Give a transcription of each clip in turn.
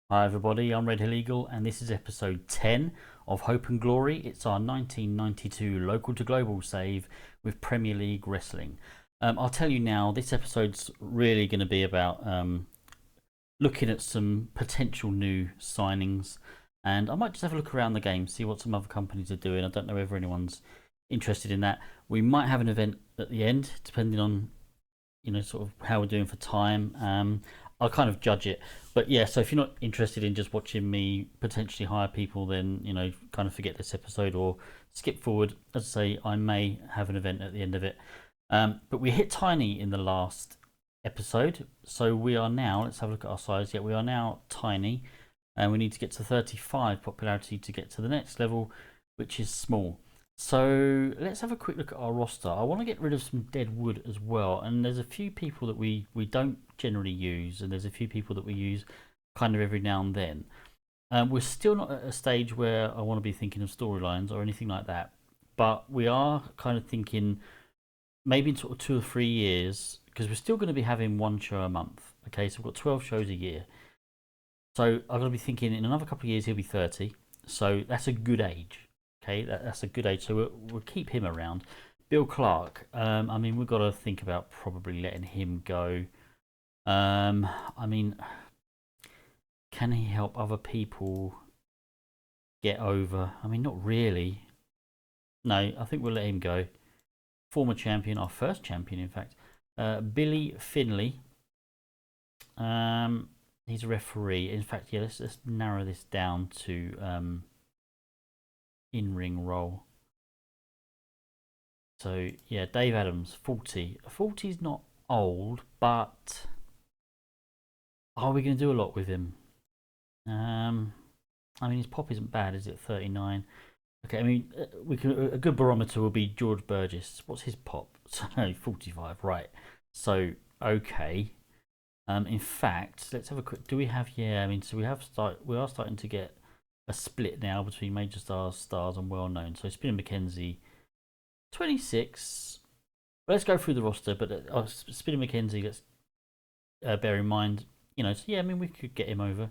Hi everybody, I'm Red Hill Eagle and this is episode 10 of Hope and Glory. It's our 1992 local to global save with Premier League Wrestling. I'll tell you now, this episode's really going to be about looking at some potential new signings, and I might just have a look around the game, see what some other companies are doing. I don't know whether anyone's interested in that. We might have an event at the end, depending on sort of how we're doing for time. I'll kind of judge it. But yeah, so if you're not interested in just watching me potentially hire people, then kind of forget this episode or skip forward. As I say, I may have an event at the end of it. But we hit tiny in the last episode, so we are now. Let's have a look at our size. Yeah, we are now tiny, and we need to get to 35 popularity to get to the next level, which is small. So let's have a quick look at our roster. I want to get rid of some dead wood as well, and there's a few people that we don't generally use, and there's a few people that we use kind of every now and then. We're still not at a stage where I want to be thinking of storylines or anything like that, but we are kind of thinking maybe in sort of 2 or 3 years, because we're still going to be having one show a month. Okay, so we've got 12 shows a year. So I'm going to be thinking in another couple of years he'll be 30, so that's a good age. Okay, that's a good age. So we'll keep him around. Bill Clark. I mean, we've got to think about probably letting him go. I mean, can he help other people get over? I mean, not really. No, I think we'll let him go. Former champion, our first champion, in fact. Billy Finley. He's a referee. In fact, yeah, let's narrow this down to in-ring role. So yeah, Dave Adams, 40. 40 is not old, but are we going to do a lot with him? I mean, his pop isn't bad, is it? 39. Okay, I mean, we can a good barometer will be George Burgess. What's his pop? So 45, right? So okay. In fact, let's have a quick. Do we have? Yeah, I mean, so we are starting to get a split now between major stars, and well known. So Spinner McKenzie, 26. Let's go through the roster, but Spinner McKenzie, let's bear in mind, so yeah, I mean, we could get him over.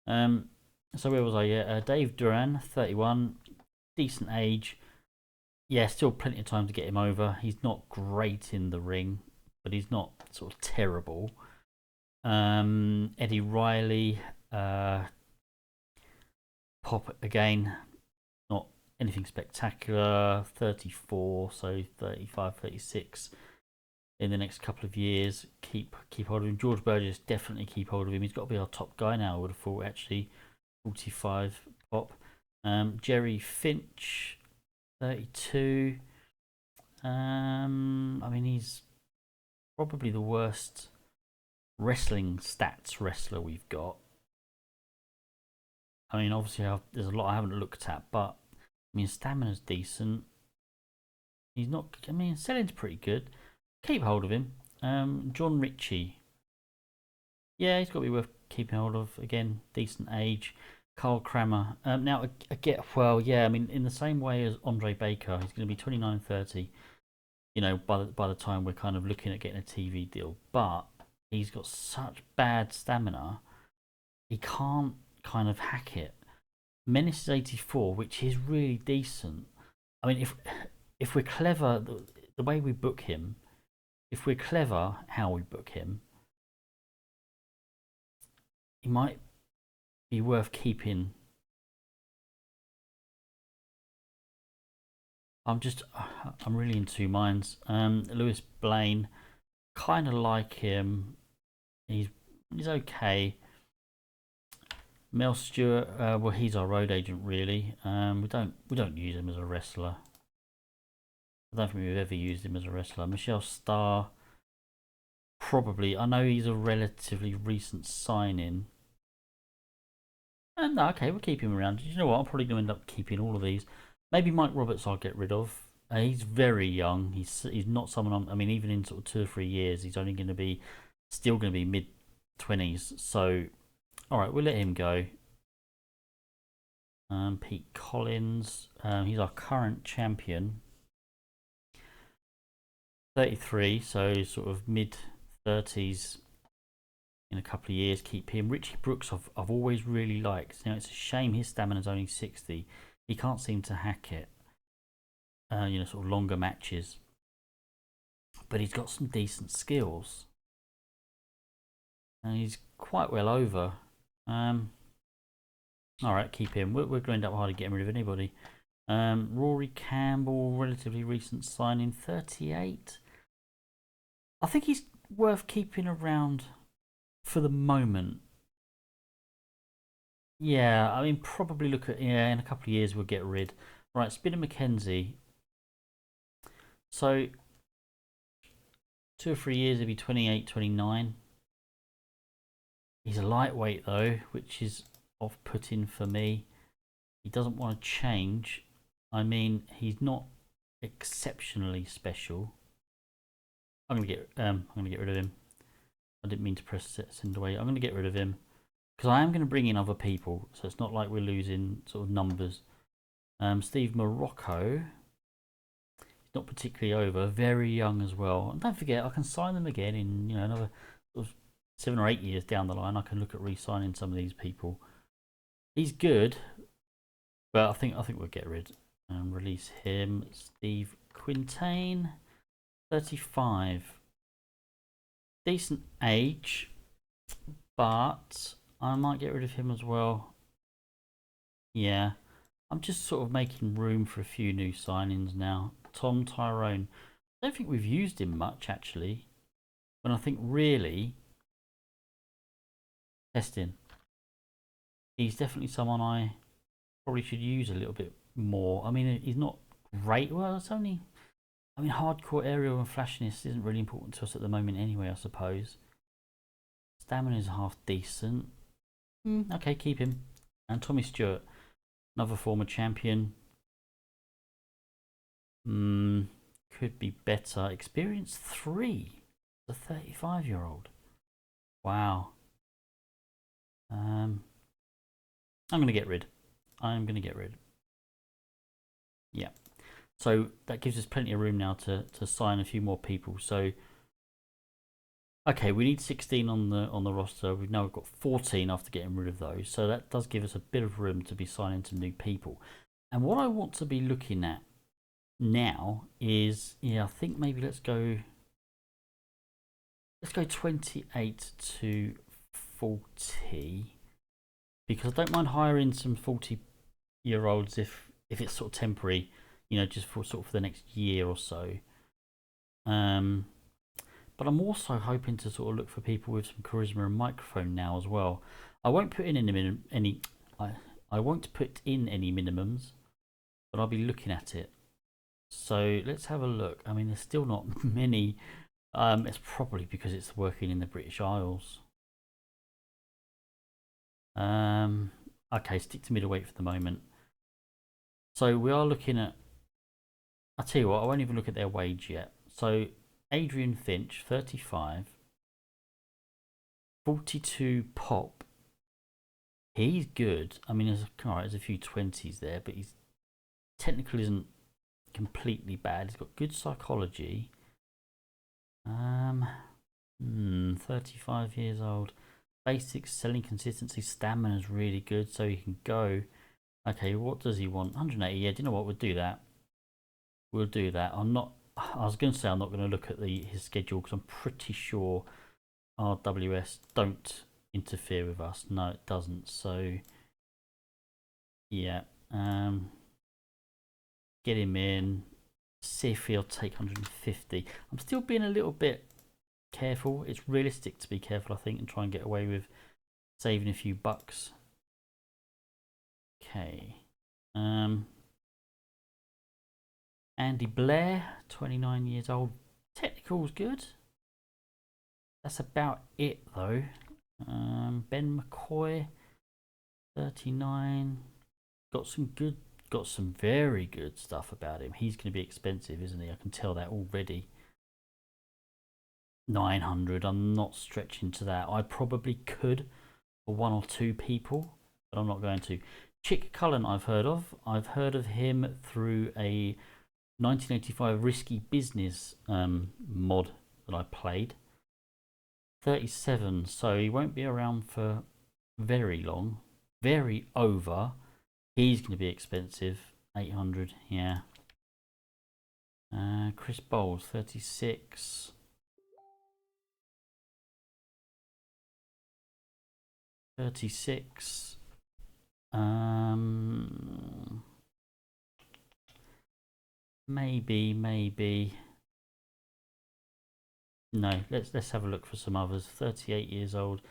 So where was I? Yeah, Dave Duran, 31, decent age. Yeah, still plenty of time to get him over. He's not great in the ring, but he's not sort of terrible. Eddie Riley, pop again, not anything spectacular. 34, so 35, 36 in the next couple of years. Keep hold of him. George Burgess, definitely keep hold of him. He's got to be our top guy now, I would have thought, actually. 45 pop. Jerry Finch, 32. I mean, he's probably the worst wrestling stats wrestler we've got. I mean, obviously, there's a lot I haven't looked at, but I mean, stamina's decent. He's not. I mean, selling's pretty good. Keep hold of him. John Ritchie. Yeah, he's got to be worth keeping hold of. Again, decent age. Carl Kramer. Now, I get, well, yeah, I mean, in the same way as Andre Baker, he's going to be 29, 30, by the time we're kind of looking at getting a TV deal. But he's got such bad stamina, he can't kind of hack it. Menace is 84, which is really decent. I mean, if we're clever, the way we book him, if we're clever how we book him, he might be worth keeping. I'm really in two minds. Lewis Blaine, kind of like him. He's okay. Mel Stewart, well, he's our road agent, really. We don't use him as a wrestler. I don't think we've ever used him as a wrestler. Michelle Starr, probably. I know he's a relatively recent sign-in. And okay, we'll keep him around. You know what? I'm probably going to end up keeping all of these. Maybe Mike Roberts I'll get rid of. He's very young. He's not someone. I mean, even in sort of 2 or 3 years, he's only going to be still going to be mid-20s. So, all right, we'll let him go. Pete Collins. He's our current champion. 33, so sort of mid 30s. in a couple of years. Keep him. Richie Brooks, I've always really liked. You know, it's a shame his stamina's only 60. He can't seem to hack it. You know, sort of longer matches, but he's got some decent skills, and he's quite well over. All right, keep him. We're going to end up hardly getting rid of anybody. Rory Campbell, relatively recent signing, 38. I think he's worth keeping around for the moment. Yeah, I mean, probably look at, yeah, in a couple of years we'll get rid. Right, Spinner McKenzie. So 2 or 3 years, he'll be 28, 29. He's a lightweight though, which is off-putting for me. He doesn't want to change. I mean, he's not exceptionally special. I'm gonna get rid of him. I didn't mean to press send away. I'm gonna get rid of him because I am going to bring in other people, so it's not like we're losing sort of numbers. Steve Morocco. He's not particularly over. Very young as well. And don't forget, I can sign them again in, you know, another sort of 7 or 8 years down the line. I can look at re-signing some of these people. He's good, but I think we'll get rid and release him. Steve Quintain, 35. Decent age, but I might get rid of him as well. Yeah, I'm just sort of making room for a few new signings now. Tom Tyrone. I don't think we've used him much actually. But I think really testing. He's definitely someone I probably should use a little bit more. I mean, he's not great. Well, it's only, I mean, hardcore aerial and flashiness isn't really important to us at the moment anyway, I suppose. Stamina is half decent. Okay, keep him. And Tommy Stewart, another former champion. Could be better. Experience 3. The 35-year-old. Wow. I'm going to get rid. Yeah. So that gives us plenty of room now to sign a few more people. So okay, we need 16 on the roster. We've now got 14 after getting rid of those. So that does give us a bit of room to be signing some new people. And what I want to be looking at now is, yeah, I think maybe let's go 28 to 40, because I don't mind hiring some 40-year-olds if it's sort of temporary, you know, just for sort of for the next year or so. But I'm also hoping to sort of look for people with some charisma and microphone now as well. I won't put in I won't put in any minimums, but I'll be looking at it. So let's have a look. I mean, there's still not many. It's probably because it's working in the British Isles. Okay, stick to middleweight for the moment. So we are looking at, I'll tell you what, I won't even look at their wage yet. So Adrian Finch, 35, 42 pop. He's good. I mean, there's a few 20s there, but he's technical isn't completely bad. He's got good psychology. 35 years old. Basic selling consistency, stamina is really good, so he can go. Okay, what does he want? 180. Yeah, do you know what? We'll do that. We'll do that. I was going to say I'm not going to look at his schedule because I'm pretty sure RWS don't interfere with us. No, it doesn't. So yeah, get him in. See if he'll take 150. I'm still being a little bit careful. It's realistic to be careful, I think, and try and get away with saving a few bucks. Okay. Andy Blair, 29 years old. Technical's good. That's about it though. Ben McCoy, 39. Got some very good stuff about him. He's going to be expensive, isn't he? I can tell that already. 900. I'm not stretching to that. I probably could for 1 or 2 people, but I'm not going to. Chick Cullen, I've heard of. I've heard of him through a 1985 Risky Business mod that I played. 37, so he won't be around for very long. Very over. He's going to be expensive. 800, yeah. Chris Bowles, 36. 36. Maybe. No, let's have a look for some others. 38 years old.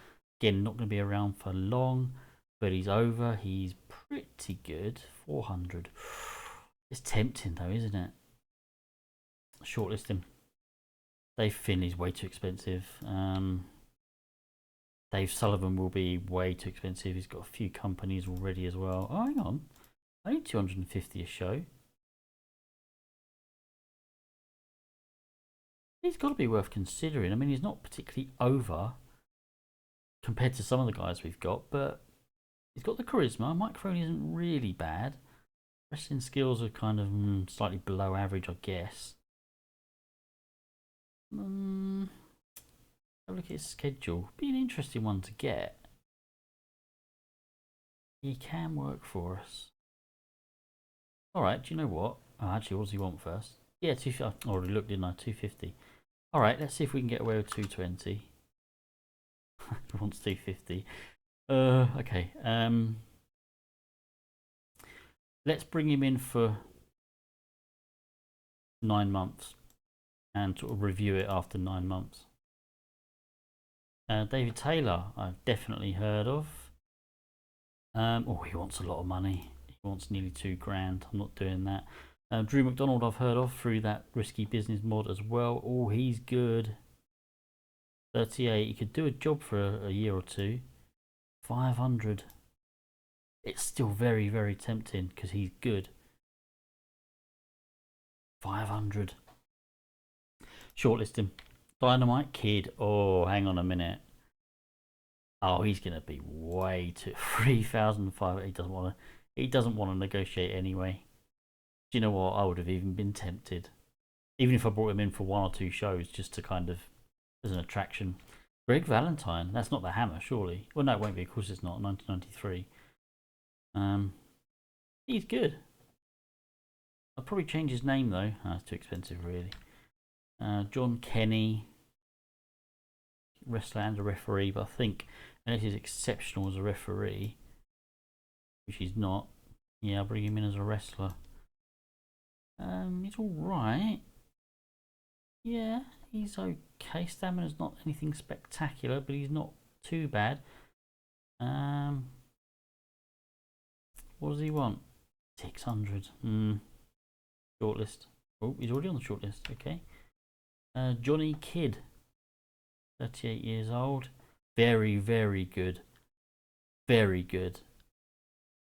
Again, not going to be around for long, but he's over. He's pretty good. 400. It's tempting though, isn't it? Shortlist him. Dave Finley's way too expensive. Dave Sullivan will be way too expensive. He's got a few companies already as well. Oh, hang on. Only 250 a show. He's got to be worth considering. I mean, he's not particularly over compared to some of the guys we've got, but he's got the charisma. Microphone isn't really bad. Wrestling skills are kind of slightly below average, I guess. Have a look at his schedule. Be an interesting one to get. He can work for us. Alright, do you know what? Oh, actually, what does he want first? Yeah, 250. I already looked, didn't I? 250. Alright, let's see if we can get away with 220. He wants 250. Okay. Let's bring him in for 9 months and sort of review it after 9 months. David Taylor, I've definitely heard of. Oh, he wants a lot of money. He wants nearly 2 grand. I'm not doing that. Drew McDonald, I've heard of through that risky business mod as well. Oh, he's good. 38. He could do a job for a year or two. 500. It's still very, very tempting because he's good. 500. Shortlist him. Dynamite Kid. Oh, hang on a minute. Oh, he's gonna be way too 3,500. He doesn't want to negotiate anyway. Do you know what? I would have even been tempted, even if I brought him in for 1 or 2 shows just to kind of as an attraction. Greg Valentine. That's not the Hammer, surely. Well, no, it won't be. Of course, it's not. 1993. He's good. I'll probably change his name though. Oh, it's too expensive, really. John Kenny, wrestler and a referee, but I think unless he's exceptional as a referee, which he's not, yeah, I'll bring him in as a wrestler. He's all right. Yeah, he's okay. Stamina's not anything spectacular, but he's not too bad. What does he want? 600. Shortlist. Oh, he's already on the shortlist. Okay. Johnny Kidd, 38 years old. Very, very good. Very good.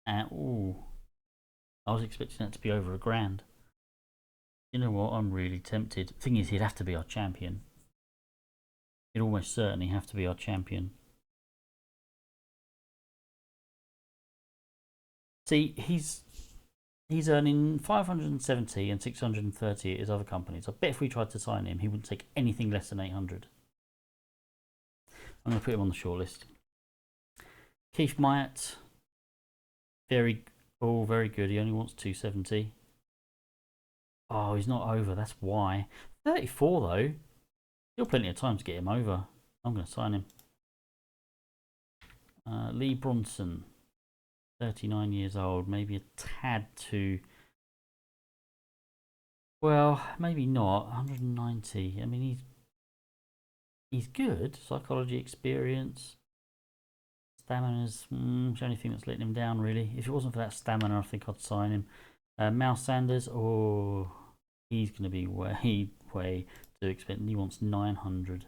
And ooh, I was expecting that to be over a grand. You know what? I'm really tempted. Thing is, he'd have to be our champion. He'd almost certainly have to be our champion. See, he's earning 570 and 630 at his other companies. I bet if we tried to sign him, he wouldn't take anything less than 800. I'm going to put him on the shortlist. Keith Myatt, very good. He only wants 270. Oh, he's not over. That's why. 34 though. Still plenty of time to get him over. I'm going to sign him. Lee Bronson, 39 years old. Maybe a tad too. Well, maybe not. 190. I mean, he's good. Psychology experience. Stamina's the only thing that's letting him down, really. If it wasn't for that stamina, I think I'd sign him. Mal Sanders, oh, he's going to be way too expensive. He wants 900.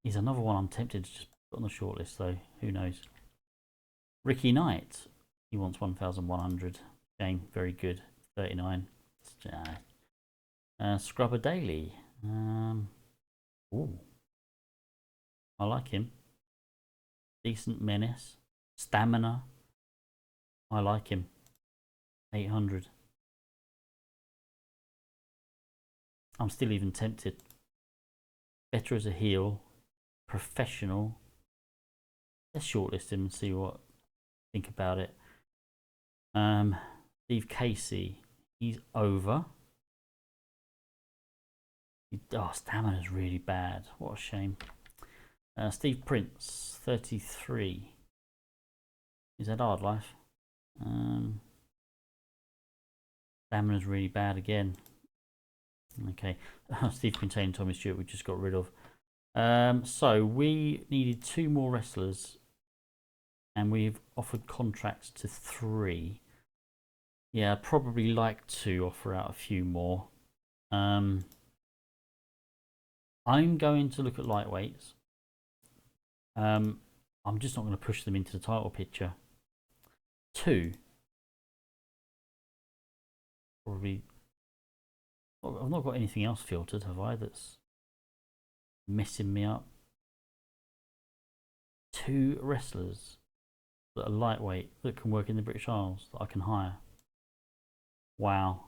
He's another one I'm tempted to just put on the shortlist, though. Who knows? Ricky Knight, he wants 1,100. Shane, very good. 39. Scrubber Daily. Ooh, I like him. Decent menace. Stamina. I like him. 800. I'm still even tempted. better as a heel, professional. Let's shortlist him and see what think about it. Steve Casey, he's over. Stamina's really bad. What a shame. Steve Prince, 33. He's had hard life. Stamina's really bad again. Okay. Steve Quintain and Tommy Stewart we just got rid of. So we needed 2 more wrestlers. And we've offered contracts to 3. Yeah, I'd probably like to offer out a few more. I'm going to look at lightweights. I'm just not going to push them into the title picture. 2. Probably. I've not got anything else filtered, have I? That's messing me up. 2 wrestlers that are lightweight that can work in the British Isles that I can hire. Wow.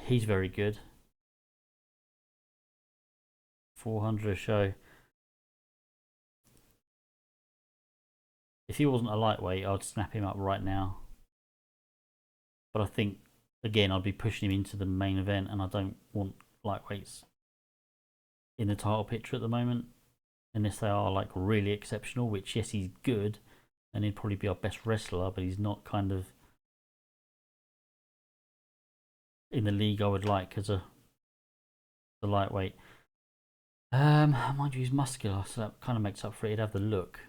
He's very good. 400 a show. If he wasn't a lightweight, I'd snap him up right now. But I think, again, I'd be pushing him into the main event, and I don't want lightweights in the title picture at the moment. Unless they are like really exceptional, which, yes, he's good, and he'd probably be our best wrestler, but he's not kind of in the league I would like as a lightweight. Mind you, he's muscular, so that kind of makes up for it. He'd have the look.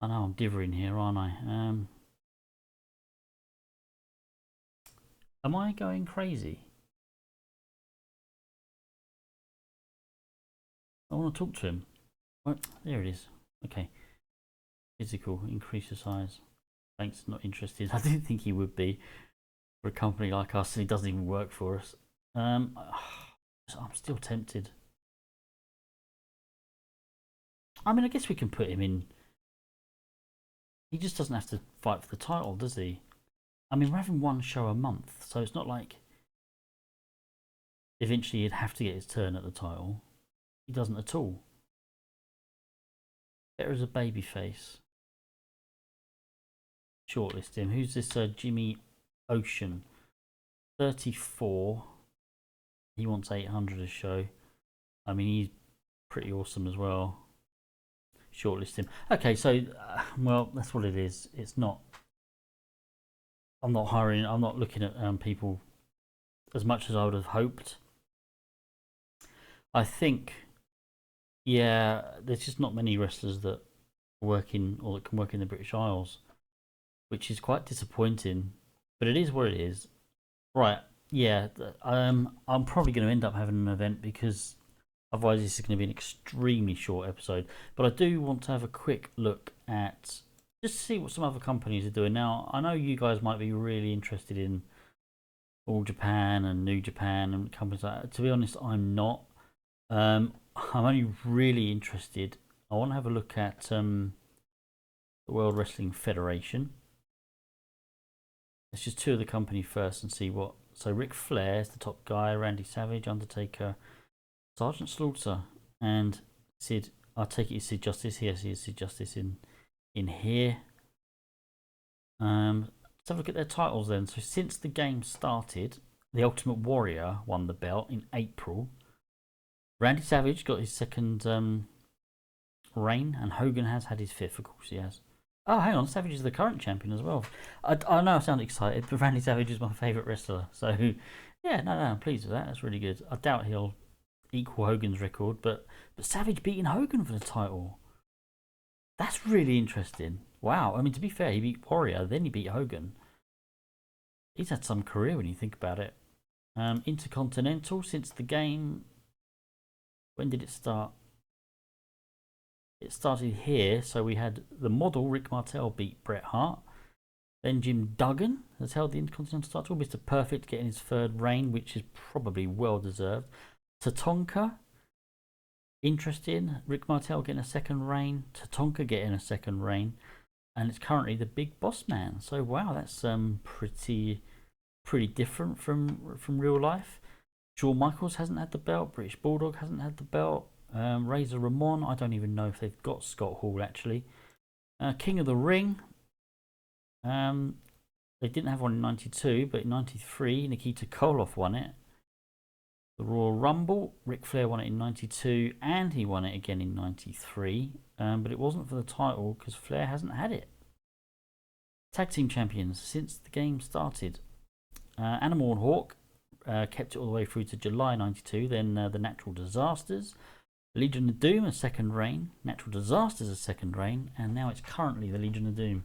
I know I'm dithering here, aren't I? Am I going crazy? I want to talk to him. Oh, there it is. Okay. Physical, increase the size. Thanks, not interested. I didn't think he would be for a company like us, and he doesn't even work for us. I'm still tempted. I mean, I guess we can put him in. He just doesn't have to fight for the title, does he? I mean, we're having 1 show a month, so it's not like eventually he'd have to get his turn at the title. He doesn't at all. Better as a babyface. Shortlist him. Who's this Jimmy Ocean? 34. He wants 800 a show. I mean, he's pretty awesome as well. Shortlist him. Okay, so, well, that's what it is. It's not... I'm not hiring... I'm not looking at people as much as I would have hoped. I think... Yeah, there's just not many wrestlers that work in, or that can work in the British Isles, which is quite disappointing. But it is what it is. Right, yeah, I'm probably going to end up having an event, because otherwise this is going to be an extremely short episode. But I do want to have a quick look at, just to see what some other companies are doing. Now, I know you guys might be really interested in All Japan and New Japan and companies like that. To be honest, I'm not. I'm only really interested. I want to have a look at the World Wrestling Federation. Let's just tour the company first and see what. So Ric Flair is the top guy. Randy Savage, Undertaker, Sergeant Slaughter, and Sid. I take it is Sid Justice. Yes, he is Sid Justice in here. Let's have a look at their titles then. So since the game started, the Ultimate Warrior won the belt in April. Randy Savage got his 2nd reign, and Hogan has had his 5th. Of course, he has. Oh, hang on, Savage is the current champion as well. I know I sound excited, but Randy Savage is my favourite wrestler. So, yeah, no, I'm pleased with that. That's really good. I doubt he'll equal Hogan's record, but Savage beating Hogan for the title. That's really interesting. Wow. I mean, to be fair, he beat Warrior, then he beat Hogan. He's had some career when you think about it. Intercontinental since the game. When did it start? It started here, so we had the model Rick Martel beat Bret Hart. Then Jim Duggan has held the Intercontinental title. Mr. Perfect getting his 3rd reign, which is probably well deserved. Tatanka, interesting. Rick Martel getting a 2nd reign. Tatanka getting a 2nd reign, and it's currently the Big Boss Man. So wow, that's pretty pretty different from real life. Shawn Michaels hasn't had the belt. British Bulldog hasn't had the belt. Razor Ramon, I don't even know if they've got Scott Hall actually. King of the Ring. They didn't have one in '92, but in '93, Nikita Koloff won it. The Royal Rumble, Ric Flair won it in '92, and he won it again in '93. But it wasn't for the title because Flair hasn't had it. Tag Team Champions since the game started. Animal and Hawk kept it all the way through to July '92. Then the Natural Disasters. Legion of Doom, a second reign. Natural Disasters, a second reign. And now it's currently the Legion of Doom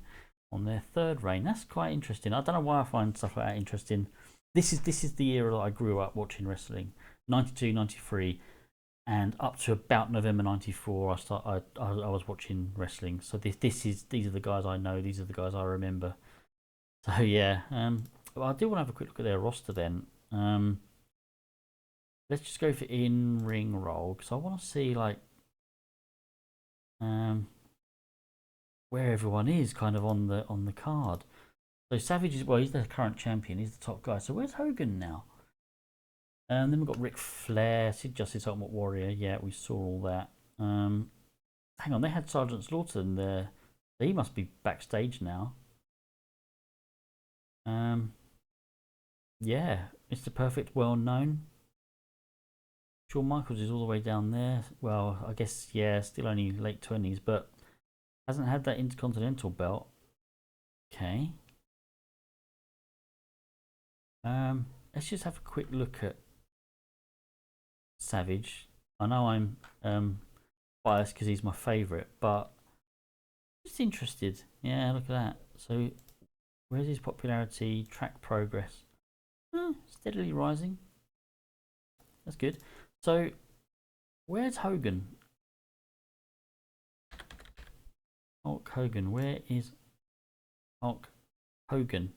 on their third reign. That's quite interesting. I don't know why I find stuff like that interesting. This is the era that I grew up watching wrestling. 92, 93, and up to about November '94, I was watching wrestling. So these are the guys I know. These are the guys I remember. So yeah, well, I do want to have a quick look at their roster then. Let's just go for in-ring role because I want to see like where everyone is kind of on the card. So Savage is, well, he's the current champion. He's the top guy. So where's Hogan now? And then we've got Ric Flair, Sid Justice, Ultimate Warrior. Yeah, we saw all that. Hang on, they had Sergeant Slaughter in there. He must be backstage now. Yeah, Mr. Perfect, well known. Shawn Michaels is all the way down there. Well, I guess, yeah, still only late 20s, but hasn't had that Intercontinental belt. Okay. Let's just have a quick look at Savage. I know I'm biased because he's my favourite, but just interested. Yeah, look at that. So, where's his popularity? Track progress. Steadily rising. That's good. So, where's Hogan? Hulk Hogan. Where is Hulk Hogan?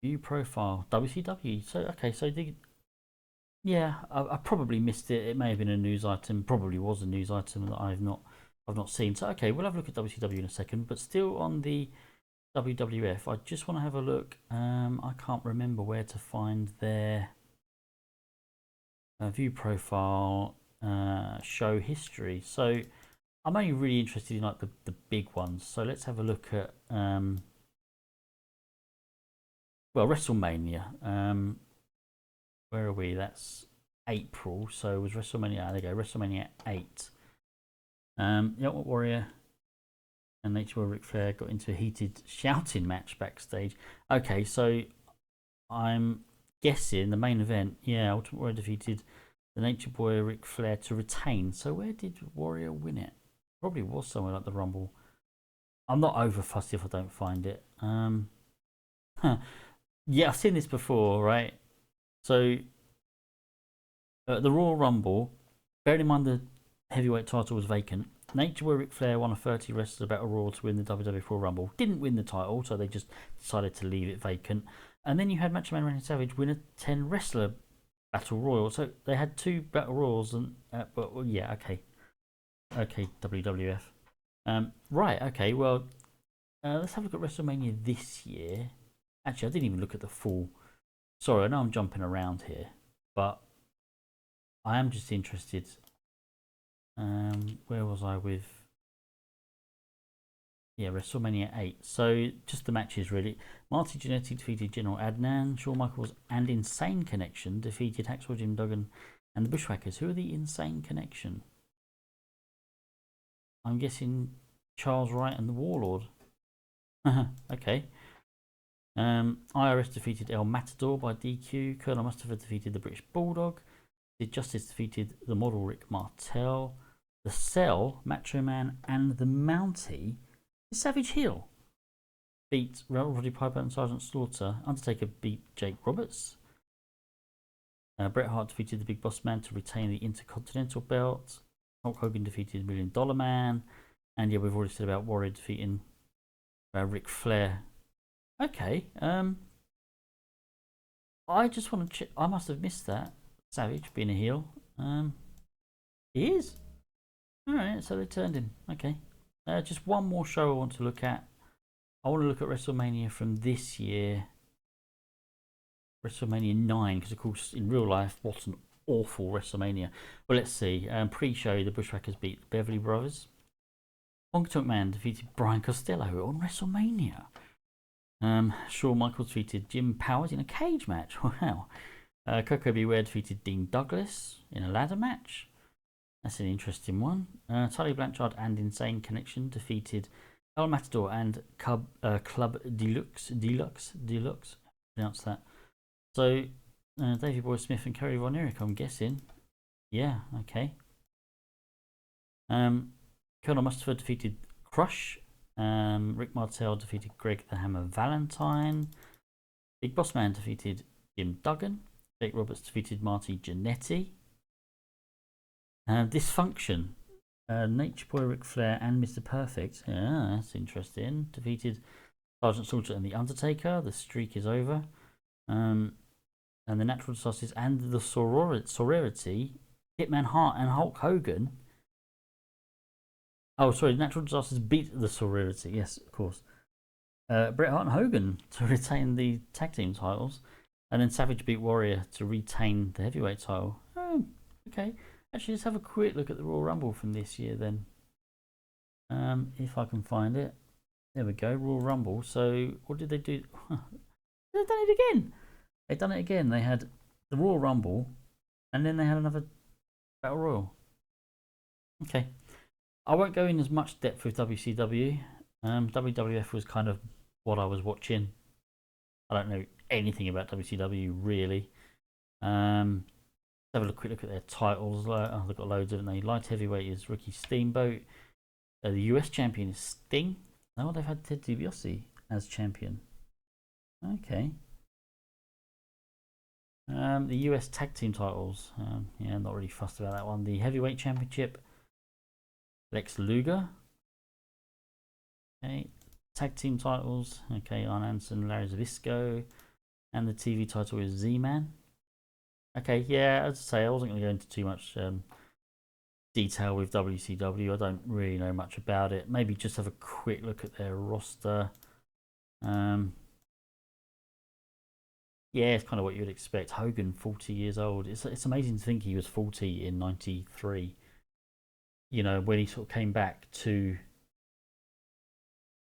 View profile. WCW. So, okay, so yeah, I probably missed it. It may have been a news item. Probably was a news item that I've not seen. So, okay, we'll have a look at WCW in a second. But still on the WWF, I just want to have a look. I can't remember where to find their view profile, show history. So I'm only really interested in like the big ones. So let's have a look at well, WrestleMania. Where are we? That's April. So it was WrestleMania. There you go. WrestleMania 8. The Ultimate Warrior and Nature Boy Ric Flair got into a heated shouting match backstage. Okay, so I'm guessing the main event. Yeah, Ultimate Warrior defeated the Nature Boy Ric Flair to retain. So where did Warrior win it? Probably was somewhere like the Rumble. I'm not over fussy if I don't find it. Yeah, I've seen this before, right? So the Royal Rumble, bearing in mind the heavyweight title was vacant, Nature Boy Ric Flair won a 30 wrestler battle royal to win the WWF Royal Rumble. Didn't win the title, so they just decided to leave it vacant. And then you had Macho Man Randy Savage win a 10 wrestler battle royal. So they had 2 battle royals, and but well, yeah, okay, WWF. Right, okay, well, let's have a look at WrestleMania this year. Actually, I didn't even look at the full. Sorry, I know I'm jumping around here, but I am just interested. Where was I with? Yeah, WrestleMania 8. So just the matches really. Marty Jannetty defeated General Adnan. Shawn Michaels and Insane Connection defeated Hacksaw Jim Duggan and the Bushwhackers. Who are the Insane Connection? I'm guessing Charles Wright and the Warlord. Okay. IRS defeated El Matador by DQ. Colonel Mustafa defeated the British Bulldog. Sid Justice defeated the model Rick Martel. The Cell, Macho Man, and the Mountie, Savage Hill, beat Roddy Piper and Sergeant Slaughter. Undertaker beat Jake Roberts. Bret Hart defeated the Big Boss Man to retain the Intercontinental belt. Hulk Hogan defeated $1 Million Man. And yeah, we've already said about Warrior defeating Ric Flair. Okay. I just want to check. I must have missed that. Savage being a heel. He is. Alright, so they turned him. Okay. Just one more show I want to look at. I want to look at WrestleMania from this year. WrestleMania 9, because of course in real life, what an awful WrestleMania. Well, let's see. Pre-show, the Bushwhackers beat the Beverly Brothers. Honky Man defeated Brian Costello on WrestleMania. Shawn Michaels defeated Jim Powers in a cage match. Wow. Coco Beware defeated Dean Douglas in a ladder match. That's an interesting one. Tully Blanchard and Insane Connection defeated El Matador and Club Deluxe. Pronounce that. So, Davey Boy Smith and Kerry Von Erich, I'm guessing. Yeah, okay. Colonel Mustafa defeated Crush. Rick Martel defeated Greg the Hammer Valentine. Big Boss Man defeated Jim Duggan. Jake Roberts defeated Marty Jannetty. Dysfunction. Nature Boy Ric Flair and Mr. Perfect. Yeah, that's interesting. Defeated Sergeant Slaughter and The Undertaker. The streak is over. And the Natural Disasters and the Sorority. Hitman Hart and Hulk Hogan. Oh, sorry, Natural Disasters beat the Sorority. Yes, of course. Bret Hart and Hogan to retain the tag team titles. And then Savage beat Warrior to retain the heavyweight title. Oh, okay. Actually, let's have a quick look at the Royal Rumble from this year then. If I can find it. There we go, Royal Rumble. So, what did they do? They've done it again. They've done it again. They had the Royal Rumble, and then they had another Battle Royal. Okay. I won't go in as much depth with WCW. WWF was kind of what I was watching. I don't know anything about WCW really. Have a quick look at their titles. Oh, they've got loads, haven't they? Light heavyweight is Ricky Steamboat. The US champion is Sting. Oh, they've had Ted DiBiase as champion. Okay. The US tag team titles. Yeah, not really fussed about that one. The heavyweight championship, Lex Luger. Okay. Tag team titles. Okay, Arn Anderson, Larry Zbyszko. And the TV title is Z-Man. Okay, yeah, as I say, I wasn't going to go into too much detail with WCW. I don't really know much about it. Maybe just have a quick look at their roster. Yeah, it's kind of what you would expect. Hogan, 40 years old. It's amazing to think he was 40 in 93. You know, when he sort of came back to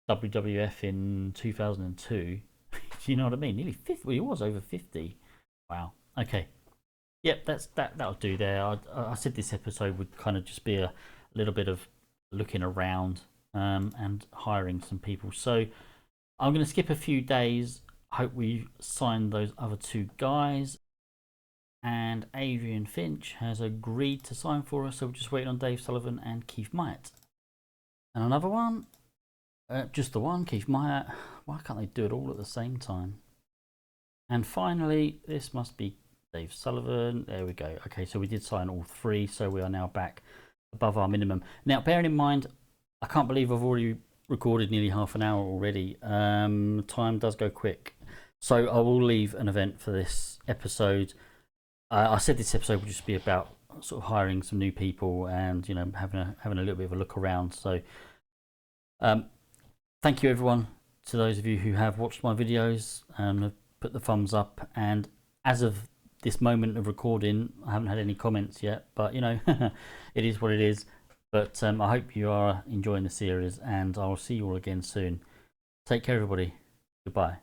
WWF in 2002. Do you know what I mean? Nearly 50. Well, he was over 50. Wow. Okay. Yep, that'll do there. I said this episode would kind of just be a little bit of looking around and hiring some people. So I'm going to skip a few days. Hope we signed those other two guys. And Adrian Finch has agreed to sign for us. So we're just waiting on Dave Sullivan and Keith Myatt. And another one, just the one, Keith Myatt. Why can't they do it all at the same time? And finally, this must be Dave Sullivan. There we go. Okay, so we did sign all three, so we are now back above our minimum. Now, bearing in mind, I can't believe I've already recorded nearly half an hour already. Time does go quick. So I will leave an event for this episode. I said this episode would just be about sort of hiring some new people and, you know, having a little bit of a look around. So thank you everyone, to those of you who have watched my videos and have put the thumbs up. And as of this moment of recording, I haven't had any comments yet, but you know, it is what it is. But I hope you are enjoying the series, and I'll see you all again soon. Take care everybody. Goodbye.